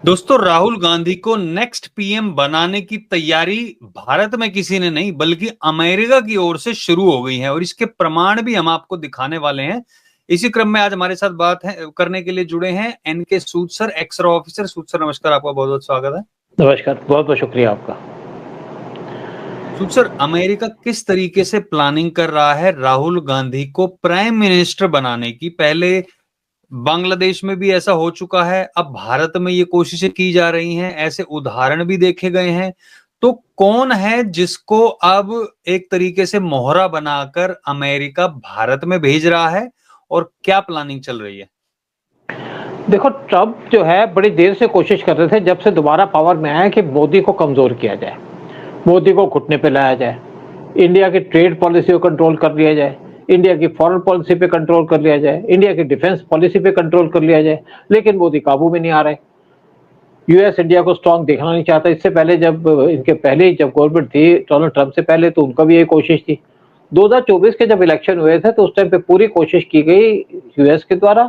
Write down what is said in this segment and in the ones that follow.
दोस्तों, राहुल गांधी को next PM बनाने की तैयारी भारत में किसी ने नहीं बल्कि अमेरिका की ओर से शुरू हो गई है और इसके प्रमाण भी हम आपको दिखाने वाले हैं। इसी क्रम में आज हमारे साथ बात है करने के लिए जुड़े हैं एनके सूद सर, एक्स ऑफिसर। सूद सर नमस्कार, आपका बहुत बहुत स्वागत है। नमस्कार, बहुत बहुत शुक्रिया आपका। सूद सर, अमेरिका किस तरीके से प्लानिंग कर रहा है राहुल गांधी को प्राइम मिनिस्टर बनाने की? पहले बांग्लादेश में भी ऐसा हो चुका है, अब भारत में ये कोशिशें की जा रही हैं, ऐसे उदाहरण भी देखे गए हैं। तो कौन है जिसको अब एक तरीके से मोहरा बनाकर अमेरिका भारत में भेज रहा है और क्या प्लानिंग चल रही है? देखो, ट्रम्प जो है बड़ी देर से कोशिश कर रहे थे जब से दोबारा पावर में आया कि मोदी को कमजोर किया जाए, मोदी को घुटने पे लाया जाए, इंडिया की ट्रेड पॉलिसी को कंट्रोल कर लिया जाए, इंडिया की फॉरेन पॉलिसी पे कंट्रोल कर लिया जाए, इंडिया की डिफेंस पॉलिसी पे कंट्रोल कर लिया जाए। लेकिन मोदी काबू में नहीं आ रहे। यूएस इंडिया को स्ट्रांग देखना नहीं चाहता। इससे पहले जब इनके पहले जब गवर्नमेंट थी डोनाल्ड ट्रम्प से पहले, तो उनका भी यही कोशिश थी। 2024 के जब इलेक्शन हुए थे तो उस टाइम पे पूरी कोशिश की गई यूएस के द्वारा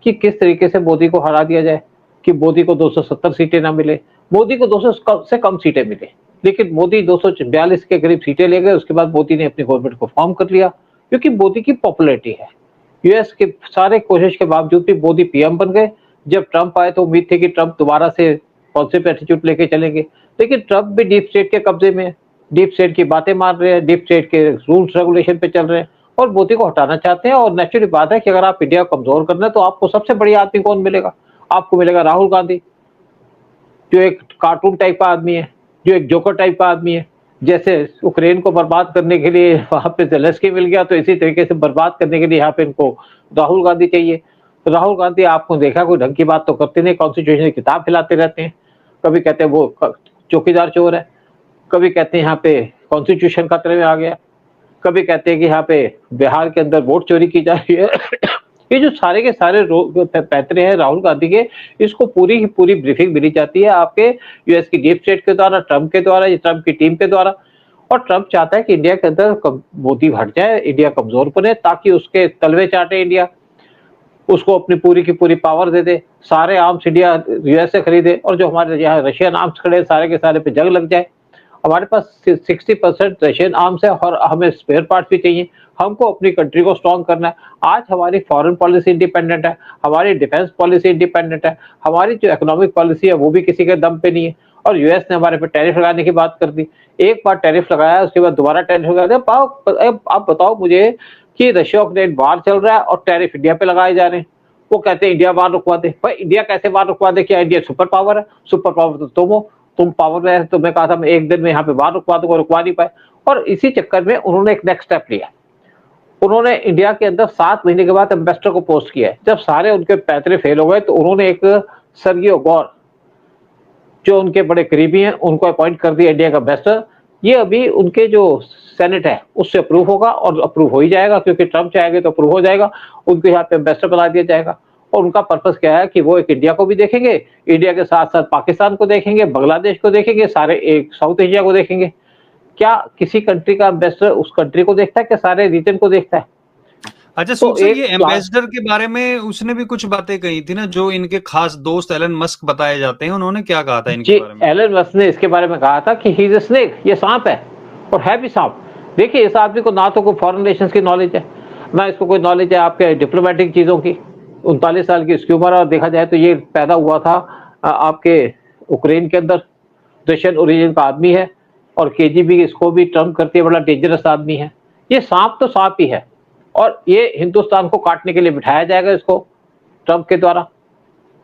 कि किस तरीके से मोदी को हरा दिया जाए, कि मोदी को 270 सीटें ना मिले, मोदी को 200 से कम सीटें मिले। लेकिन मोदी 242 के करीब सीटें ले गए। उसके बाद मोदी ने अपनी गवर्नमेंट को फॉर्म कर लिया क्योंकि मोदी की पॉपुलैरिटी है। यूएस के सारे कोशिश के बावजूद भी मोदी पीएम बन गए। जब ट्रम्प आए तो उम्मीद थी कि ट्रम्प दोबारा से पॉजिटिव एटीट्यूड लेके चलेंगे, लेकिन ट्रम्प भी डीप स्टेट के कब्जे में है, डीप स्टेट की बातें मार रहे हैं, डीप स्टेट के रूल्स रेगुलेशन पे चल रहे हैं और मोदी को हटाना चाहते हैं। और नेचुरली बात है कि अगर आप इंडिया को कमजोर करना है तो आपको सबसे बड़ी आदमी कौन मिलेगा? आपको मिलेगा राहुल गांधी, जो एक कार्टून टाइप का आदमी है, जो एक जोकर टाइप का आदमी है। जैसे यूक्रेन को बर्बाद करने के लिए वहां पे जेलेंस्की मिल गया, तो इसी तरीके से बर्बाद करने के लिए यहाँ पे इनको राहुल गांधी चाहिए। तो राहुल गांधी आपको देखा कोई ढंग की बात तो करते नहीं, कॉन्स्टिट्यूशन की किताब खिलाते रहते हैं। कभी कहते हैं वो चौकीदार चोर है, कभी कहते हैं यहाँ पे कॉन्स्टिट्यूशन खतरे में आ गया, कभी कहते हैं कि यहाँ पे बिहार के अंदर वोट चोरी की जा रही है। ये जो सारे के सारे पैतरे हैं राहुल गांधी के, इसको पूरी की पूरी ब्रीफिंग मिली जाती है आपके यूएस की डीप स्टेट के द्वारा, ट्रम्प के द्वारा, ट्रम्प की टीम के द्वारा। और ट्रम्प चाहता है कि इंडिया के अंदर मोदी हट जाए, इंडिया कमजोर बने, ताकि उसके तलवे चाटे इंडिया, उसको अपनी पूरी की पूरी पावर दे दे, सारे आर्म्स इंडिया यूएस से खरीदे और जो हमारे यहाँ रशियन आर्म्स खड़े सारे के सारे पे जंग लग जाए। हमारे पास 60% रशियन आर्म्स है और हमें स्पेयर पार्ट भी चाहिए। हमको अपनी कंट्री को स्ट्रॉन्ग करना है। आज हमारी फॉरेन पॉलिसी इंडिपेंडेंट है, हमारी डिफेंस पॉलिसी इंडिपेंडेंट है, हमारी जो इकोनॉमिक पॉलिसी है वो भी किसी के दम पे नहीं है। और यूएस ने हमारे पे टैरिफ लगाने की बात कर दी। एक बार टैरिफ लगाया, उसके बाद दोबारा टैरिफ लगा दिया। आप बताओ मुझे कि रशिया यूक्रेन वार चल रहा है और टैरिफ इंडिया पे लगाए जा रहे हैं। वो कहते हैं इंडिया वार रुकवा दे। भाई इंडिया कैसे वार रुकवा दे? क्या इंडिया सुपर पावर है? सुपर पावर तो तुम हो, तुम पावर में है। तो मैं कहा था मैं एक दिन में यहाँ पे वार रुकवा दूंगा, रुकवा नहीं पाए। और इसी चक्कर में उन्होंने एक नेक्स्ट स्टेप लिया। उन्होंने इंडिया के अंदर 7 महीने के बाद एम्बेसडर को पोस्ट किया है। जब सारे उनके पैतरे फेल हो गए तो उन्होंने एक सर्गियो गौर, जो उनके बड़े करीबी हैं, उनको अपॉइंट कर दिया इंडिया का एम्बेसडर। ये अभी उनके जो सेनेट है उससे अप्रूव होगा और अप्रूव हो ही जाएगा, क्योंकि ट्रम्प चाहेंगे तो अप्रूव हो जाएगा। उनको यहाँ पे एम्बेसडर बना दिया जाएगा। और उनका पर्पस क्या है कि वो एक इंडिया को भी देखेंगे, इंडिया के साथ साथ पाकिस्तान को देखेंगे, बांग्लादेश को देखेंगे, सारे एक साउथ एशिया को देखेंगे। क्या किसी कंट्री का एम्बेसडर उस कंट्री को देखता है कि सारे रीजन को देखता है? अच्छा तो सूद सर, एक ये एम्बेसडर के बारे में उसने भी कुछ बातें कही थी ना, जो इनके खास दोस्त एलन मस्क बताए जाते हैं, उन्होंने क्या कहा था जी, इनके बारे में? एलन मस्क ने इसके बारे में कहा था कि ही इज अ स्नेक, ये सांप है और है भी सांप। देखिए, इस आदमी को ना तो कोई फॉरेन रिलेशंस की नॉलेज है, ना इसको कोई नॉलेज है आपके डिप्लोमेटिक चीजों की। 39 साल की इसकी उम्र, और देखा जाए तो ये पैदा हुआ था आपके यूक्रेन के अंदर, रशियन ओरिजिन का आदमी है। और केजीबी इसको भी ट्रम्प करती है, बड़ा डेंजरस आदमी है। ये सांप तो सांप ही है और ये हिंदुस्तान को काटने के लिए बिठाया जाएगा इसको ट्रम्प के द्वारा।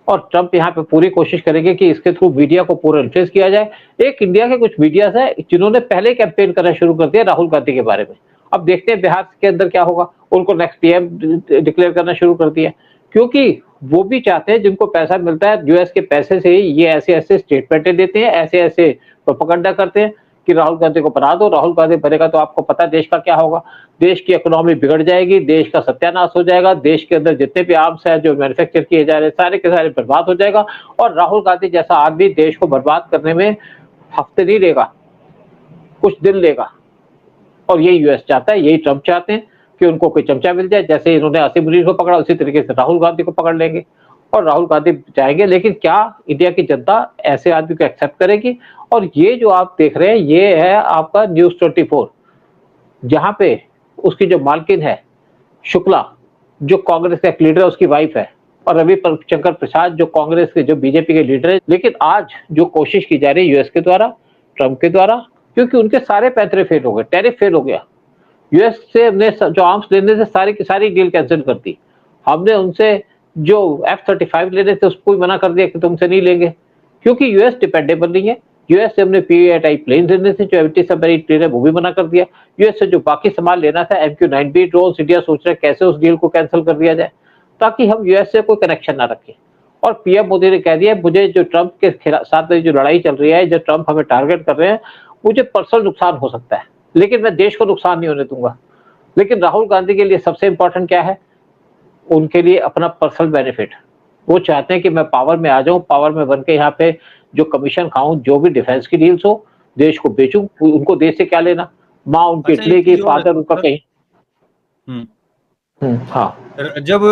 और ट्रम्प यहाँ पे पूरी कोशिश करेंगे कि इसके थ्रू मीडिया को पूरा इन्फ्लुएंस किया जाए। एक इंडिया के कुछ मीडिया है जिन्होंने पहले कैंपेन करना शुरू कर दिया राहुल गांधी के बारे में। अब देखते हैं बिहार के अंदर क्या होगा। उनको नेक्स्ट पीएम डिक्लेयर करना शुरू कर दिया, क्योंकि वो भी चाहते हैं जिनको पैसा मिलता है यूएस के पैसे से ही ये ऐसे ऐसे स्टेटमेंटें देते हैं, ऐसे ऐसे प्रोपेगेंडा करते हैं कि राहुल गांधी को बना दो। राहुल गांधी बनेगा तो आपको पता है देश का क्या होगा। देश की इकोनॉमी बिगड़ जाएगी, देश का सत्यानाश हो जाएगा, देश के अंदर जितने भी आर्म्स हैं जो मैन्युफैक्चर किए जा रहे हैं सारे के सारे बर्बाद हो जाएगा। और राहुल गांधी जैसा आदमी देश को बर्बाद करने में हफ्ते नहीं लेगा, कुछ दिन लेगा। और यही यूएस चाहता है, यही ट्रम्प चाहते हैं कि उनको कोई चमचा मिल जाए। जैसे इन्होंने आसिम मुनीर को पकड़ा, उसी तरीके से राहुल गांधी को पकड़ लेंगे और राहुल गांधी जाएंगे, लेकिन क्या इंडिया की जनता ऐसे आदमी को एक्सेप्ट करेगी? और ये जो आप देख रहे हैं ये है आपका न्यूज 24, जहां पे उसकी जो मालकिन है शुक्ला, जो कांग्रेस का एक लीडर है, उसकी वाइफ है, और रविशंकर प्रसाद जो कांग्रेस के जो बीजेपी के लीडर है। लेकिन आज जो कोशिश की जा रही है यूएस के द्वारा, ट्रंप के द्वारा, क्योंकि उनके सारे पैंतरे फेल हो गए, टैरिफ फेल हो गया, यूएस से हमने जो आर्म्स लेने से सारी की सारी डील कैंसिल कर दी, हमने उनसे जो F-35 लेने थे उसको भी मना कर दिया कि तुमसे नहीं लेंगे, क्योंकि यूएस डिपेंडेबल नहीं है। यूएस से हमने P-8 टाइप प्लेन लेने थे जो 70 सबमरीन प्लेन है वो भी मना कर दिया। यूएस से जो बाकी सामान लेना था MQ-9B ड्रोन, इंडिया सोच रहा है कैसे उस डील को कैंसिल कर दिया जाए ताकि हम यूएस से कोई कनेक्शन ना रखें। और पीएम मोदी ने कह दिया मुझे जो ट्रंप के साथ जो लड़ाई चल रही है, जो ट्रंप हमें टारगेट कर रहे हैं, मुझे पर्सनल नुकसान हो सकता है लेकिन मैं देश को नुकसान नहीं होने दूंगा। लेकिन राहुल गांधी के लिए सबसे इंपॉर्टेंट क्या है? उनके लिए अपना पर्सनल बेनिफिट। वो चाहते हैं कि मैं पावर में आ जाऊं, पावर में बन के यहाँ पे जो कमीशन खाऊं, जो भी डिफेंस की डील्स हो, देश को बेचूं, उनको देश से क्या लेना? माँ उनकी अच्छा, इटली एक की, चीज और है फादर उनका सर। कहीं। हम्म। हाँ। जब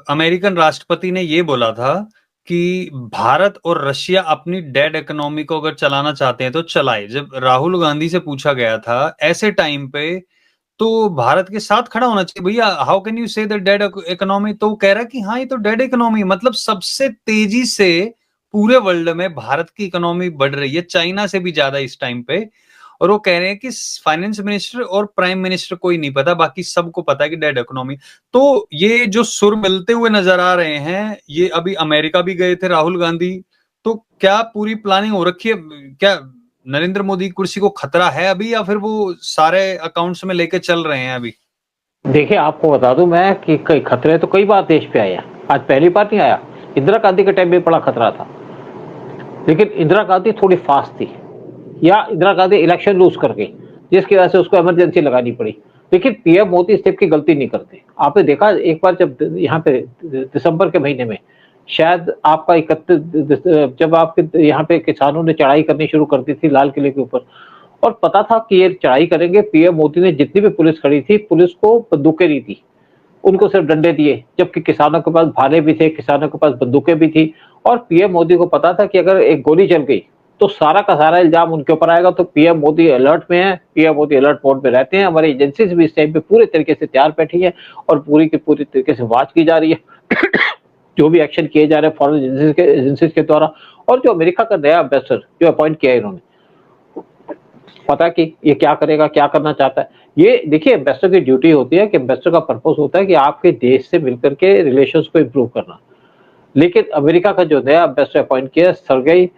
अमेरिकन राष्ट्रपति ने ये बोला था कि भारत और रशिया अपनी डेड इकोनॉमी को अगर चलाना चाहते हैं तो चलाए, जब राहुल गांधी से पूछा गया था ऐसे टाइम पे तो भारत के साथ खड़ा होना चाहिए, भैया हाउ कैन यू से द डेड इकोनॉमी, तो वो कह रहा है कि हाँ ये तो डेड इकोनॉमी, मतलब सबसे तेजी से पूरे वर्ल्ड में भारत की इकोनॉमी बढ़ रही है, चाइना से भी ज्यादा इस टाइम पे। और वो कह रहे हैं कि फाइनेंस मिनिस्टर और प्राइम मिनिस्टर कोई नहीं पता, बाकी सबको पता है कि डेड इकोनॉमी। तो ये जो सुर मिलते हुए नजर आ रहे हैं, ये अभी अमेरिका भी गए थे राहुल गांधी, तो क्या पूरी प्लानिंग हो रखी है? क्या नरेंद्र मोदी की कुर्सी को खतरा है अभी, या फिर वो सारे अकाउंट्स में लेके चल रहे हैं अभी? देखिए आपको बता दूं मैं कि कई खतरे तो कई बार देश पे आए हैं, आज पहली बार नहीं आया। इंदिरा गांधी के टाइम में बड़ा खतरा था, लेकिन इंदिरा गांधी थोड़ी फास्ट थी, या इंदिरा गांधी इलेक्शन लूज कर गई जिसकी वजह से उसको इमरजेंसी लगानी पड़ी। लेकिन पीएम मोदी इस टाइप की गलती नहीं करते। आपने देखा एक बार जब यहाँ पे दिसंबर के महीने में, शायद आपका 31 जब आपके यहाँ पे किसानों ने चढ़ाई करनी शुरू कर दी थी लाल किले के ऊपर, और पता था कि ये चढ़ाई करेंगे, पीएम मोदी ने जितनी भी पुलिस खड़ी थी, पुलिस को बंदूकें दी थी, उनको सिर्फ डंडे दिए, जबकि किसानों के पास भाले भी थे, किसानों के पास बंदूकें भी थी। और पीएम मोदी को पता था कि अगर एक गोली चल गई तो सारा का सारा इल्जाम उनके ऊपर आएगा। तो पीएम मोदी अलर्ट में है, पीएम मोदी अलर्ट मोड में रहते हैं। हमारी एजेंसीज भी इस टाइम पे पूरे तरीके से तैयार बैठी है और पूरी की पूरी तरीके से वॉच की जा रही है जो भी एक्शन किए जा रहे हैं फॉरेन एजेंसीज के द्वारा। और जो अमेरिका का नया एम्बेसडर जो अपॉइंट किया है इन्होंने, पता कि ये क्या करेगा, क्या करना चाहता है। ये देखिए एम्बेसडर की ड्यूटी होती है कि एम्बेसडर का पर्पस होता है कि आपके देश से मिलकर के रिलेशंस को इम्प्रूव करना। लेकिन अमेरिका का जो नया एम्बेसडर अपॉइंट किया सर्गेई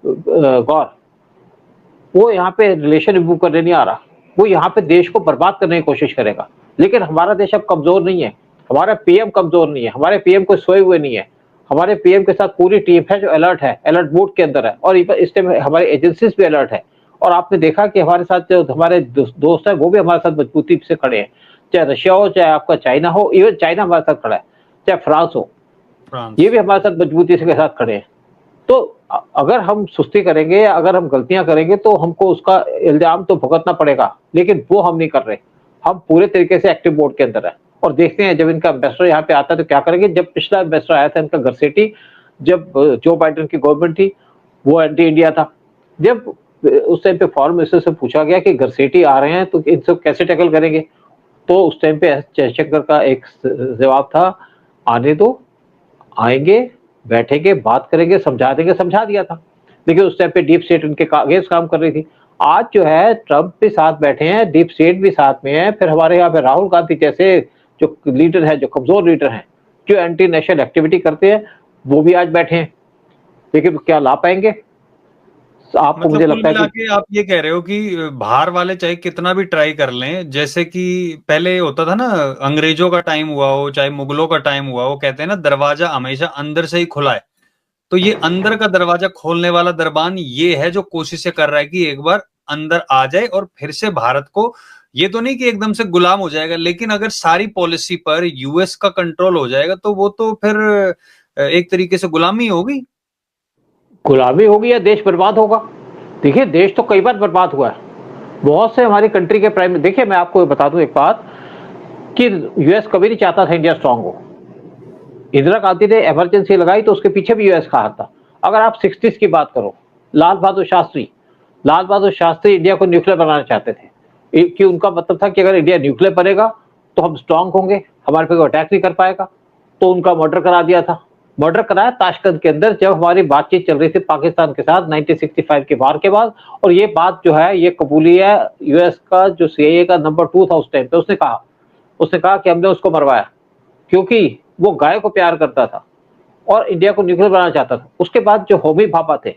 गौर, वो यहाँ पे रिलेशन इम्प्रूव करने नहीं आ रहा, वो यहाँ पे देश को बर्बाद करने की कोशिश करेगा। लेकिन हमारा देश अब कमजोर नहीं है, हमारा पीएम कमजोर नहीं है, हमारे पीएम को सोए हुए नहीं है, हमारे पीएम के साथ पूरी टीम है जो अलर्ट है, अलर्ट मोड के अंदर है। और इस टाइम हमारी एजेंसीज भी अलर्ट है। और आपने देखा कि हमारे साथ जो हमारे दोस्त है वो भी हमारे साथ मजबूती से खड़े हैं, चाहे रशिया हो, चाहे आपका चाइना हो, इवन चाइना हमारे साथ खड़ा है, चाहे फ्रांस हो, ये भी हमारे साथ मजबूती से के साथ खड़े हैं। तो अगर हम सुस्ती करेंगे, अगर हम गलतियां करेंगे तो हमको उसका इल्जाम तो भुगतना पड़ेगा, लेकिन वो हम नहीं कर रहे। हम पूरे तरीके से एक्टिव मोड के अंदर है और देखते हैं जब इनका एम्बेसडर यहाँ पे आता है तो क्या करेंगे। जब पिछला एम्बेसडर आया था इनका घरसेटी, जब जो बाइडेन की गवर्नमेंट थी वो एंटी इंडिया था, जब उस टाइम पे फॉरेन मिनिस्टर से पूछा गया कि घरसेटी आ रहे हैं तो इनसे कैसे टैकल करेंगे, तो उस टाइम पे जयशंकर का एक जवाब था, आने दो, आएंगे, बैठेंगे, बात करेंगे, समझा देंगे, समझा दिया था। लेकिन उस टाइम पे डीप स्टेट उनके अगेंस्ट काम कर रही थी। आज जो है ट्रंप भी साथ बैठे हैं, डीप स्टेट भी साथ में है, फिर हमारे यहाँ पे राहुल गांधी जैसे जो लीडर है, जो कमजोर लीडर हैं, जो एंटी नेशनल एक्टिविटी करते हैं, वो भी आज बैठे हैं। लेकिन क्या ला पाएंगे? आपको मतलब मुझे कुल लगता है मिला कि के आप ये कह रहे हो कि बाहर वाले चाहे कितना भी ट्राई कर लें, जैसे कि पहले होता था ना, अंग्रेजों का टाइम हुआ हो चाहे मुगलों का टाइम हुआ हो, कहते हैं ना दरवाजा हमेशा अंदर से ही खुला है। तो ये अंदर का दरवाजा खोलने वाला दरबान ये है जो कोशिशें कर रहा है कि एक बार अंदर आ जाए और फिर से भारत को, ये तो नहीं कि एकदम से गुलाम हो जाएगा, लेकिन अगर सारी पॉलिसी पर यूएस का कंट्रोल हो जाएगा तो वो तो फिर एक तरीके से गुलामी होगी। गुलामी होगी या देश बर्बाद होगा। देखिए देश तो कई बार बर्बाद हुआ है, बहुत से हमारी कंट्री के प्राइम, देखिए मैं आपको बता दूं एक बात कि यूएस कभी नहीं चाहता था इंडिया स्ट्रांग हो। इंदिरा गांधी ने इमरजेंसी लगाई तो उसके पीछे भी यूएस का हाथ था। अगर आप 60s की बात करो, लाल बहादुर शास्त्री इंडिया को न्यूक्लियर बनाना चाहते थे कि उनका मतलब था कि अगर इंडिया न्यूक्लियर बनेगा तो हम स्ट्रांग होंगे, हमारे पे कोई अटैक नहीं कर पाएगा। तो उनका मर्डर करा दिया था। मर्डर कराया ताशकंद के अंदर जब हमारी बातचीत चल रही थी पाकिस्तान के साथ 1965 के वार के बाद। और ये बात जो है ये कबूली है यूएस का जो सीआईए का नंबर 2 था उस टाइम पे, उसने कहा कि हमने उसको मरवाया क्योंकि वो गाय को प्यार करता था और इंडिया को न्यूक्लियर बनाना चाहता था। उसके बाद जो होमी भाभा थे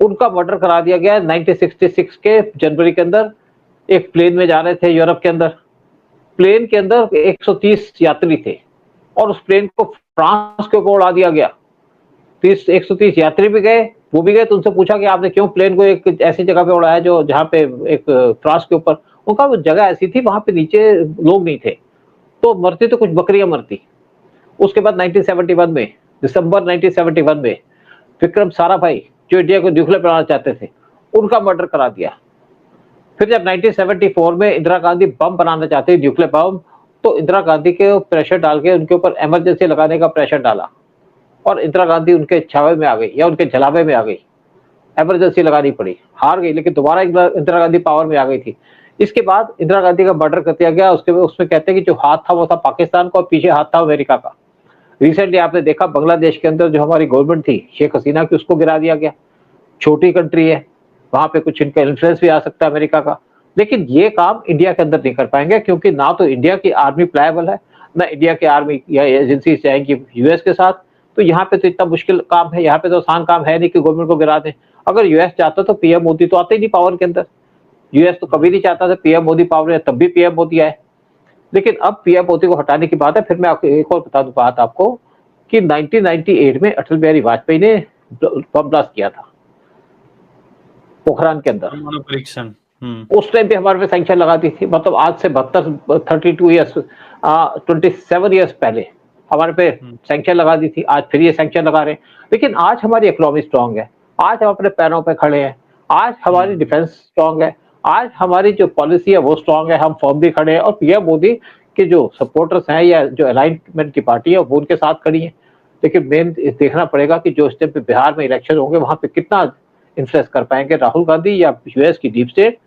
उनका मर्डर करा दिया गया 1966 के जनवरी के अंदर। एक प्लेन में जा रहे थे यूरोप के अंदर, प्लेन के अंदर 130 यात्री थे और उस प्लेन को फ्रांस के ऊपर उड़ा दिया गया। 130 यात्री भी गए, वो भी गए। तो उनसे पूछा कि आपने क्यों प्लेन को एक ऐसी जगह पे उड़ाया जो जहाँ पे एक फ्रांस के ऊपर। उनका वो जगह ऐसी थी वहां पे नीचे लोग नहीं थे, तो मरती तो कुछ बकरियां मरती। उसके बाद 1971 में, दिसंबर 1971 में विक्रम साराभाई जो इंडिया को न्यूक्लियर बनाना चाहते थे उनका मर्डर करा दिया। फिर जब 1974 में इंदिरा गांधी बम बनाना चाहते थे, न्यूक्लियर बम, तो इंदिरा गांधी के प्रेशर डाल के उनके ऊपर इमरजेंसी लगाने का प्रेशर डाला और इंदिरा गांधी उनके छावे में आ गई या उनके जलावे में आ गई। इमरजेंसी लगानी पड़ी, हार गई, लेकिन दोबारा इंदिरा गांधी पावर में आ गई थी। इसके बाद इंदिरा गांधी का मर्डर कर दिया गया। उसमें कहते हैं कि जो हाथ था वो था पाकिस्तान का और पीछे हाथ था अमेरिका का। रिसेंटली आपने देखा बांग्लादेश के अंदर जो हमारी गवर्नमेंट थी शेख हसीना की, उसको गिरा दिया गया। छोटी कंट्री है, वहां पे कुछ इनका इन्फ्लुएंस भी आ सकता है अमेरिका का। लेकिन ये काम इंडिया के अंदर नहीं कर पाएंगे क्योंकि ना तो इंडिया की आर्मी प्लायबल है, ना इंडिया की आर्मी या एजेंसी जाएंगी यूएस के साथ। तो यहाँ पे तो इतना मुश्किल काम है, यहाँ पे तो आसान काम है नहीं कि गवर्नमेंट को गिरा दें। अगर यूएस चाहता तो पीएम मोदी तो आते ही नहीं पावर के अंदर। यूएस तो कभी नहीं चाहता था पीएम मोदी पावर में, तब भी पीएम मोदी आए। लेकिन अब पीएम मोदी को हटाने की बात है। फिर मैं आपको एक और बता दूं बात आपको कि 1998 में अटल बिहारी वाजपेयी ने बम ब्लास्ट किया था पोखरान के अंदर। परमाणु परीक्षण। उस टाइम पे हमारे पे सैंक्शन लगा दी थी, मतलब आज से 32 ईयर्स 27 ईयर्स पहले हमारे पे सैंक्शन लगा दी थी। आज फिर ये सैंक्शन लगा रहे हैं। लेकिन आज हमारी इकोनॉमी स्ट्रांग है, आज हम अपने पैरों पे खड़े हैं, आज हमारी डिफेंस स्ट्रांग है, आज हमारी जो पॉलिसी है वो स्ट्रांग है, हम फॉर्म भी खड़े हैं। और पीएम मोदी के जो सपोर्टर्स हैं या जो अलाइनमेंट की पार्टी है वो उनके साथ खड़ी है। लेकिन मेन देखना पड़ेगा कि जो इस टाइम पे बिहार में इलेक्शन होंगे वहां पे कितना इन्फ्लुएंस कर पाएंगे राहुल गांधी या यूएस की डीप स्टेट।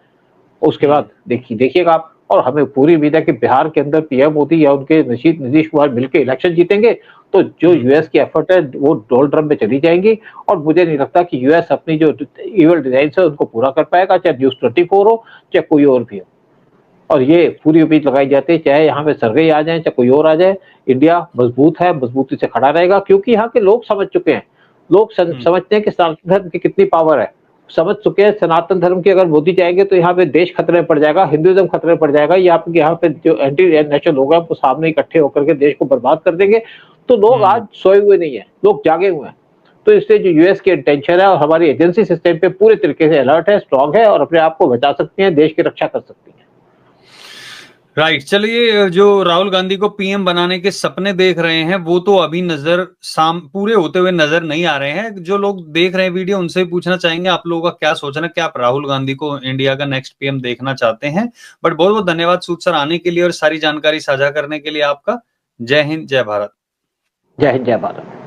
उसके बाद देखिएगा आप। और हमें पूरी उम्मीद है कि बिहार के अंदर पीएम मोदी या उनके नीतीश कुमार मिलकर इलेक्शन जीतेंगे तो जो यूएस की एफर्ट है वो डोल ड्रम में चली जाएंगी। और मुझे नहीं लगता कि यूएस अपनी जो इवल डिजाइन है उनको पूरा कर पाएगा, चाहे न्यूज 24 हो चाहे कोई और भी हो। और ये पूरी उम्मीद लगाई जाती है चाहे यहाँ पे सरगई आ जाए चाहे कोई और आ जाए, इंडिया मजबूत है, मजबूती से खड़ा रहेगा। क्योंकि यहाँ के लोग समझ चुके हैं, लोग समझते हैं कि सनातन धर्म की कितनी पावर है, समझ चुके हैं सनातन धर्म की अगर मोदी जाएंगे तो यहाँ पे देश खतरे में पड़ जाएगा, हिंदुइज्म खतरे में पड़ जाएगा। यहाँ पे जो एंटी नेशनल लोग हैं वो सामने इकट्ठे होकर के देश को बर्बाद कर देंगे। तो लोग आज सोए हुए नहीं है, लोग जागे हुए हैं। तो इससे जो यूएस की इंटेंशन है और हमारी एजेंसी सिस्टम पे पूरे तरीके से अलर्ट है, स्ट्रांग है और अपने आप को बचा सकती है, देश की रक्षा कर सकती है। राइट। चलिए, जो राहुल गांधी को पीएम बनाने के सपने देख रहे हैं वो तो अभी पूरे होते हुए नजर नहीं आ रहे हैं। जो लोग देख रहे हैं वीडियो उनसे भी पूछना चाहेंगे आप लोगों का क्या सोचना है, क्या आप राहुल गांधी को इंडिया का नेक्स्ट पीएम देखना चाहते हैं। बट बहुत बहुत धन्यवाद सूद सर आने के लिए और सारी जानकारी साझा करने के लिए आपका। जय हिंद, जय भारत। जय हिंद, जय भारत।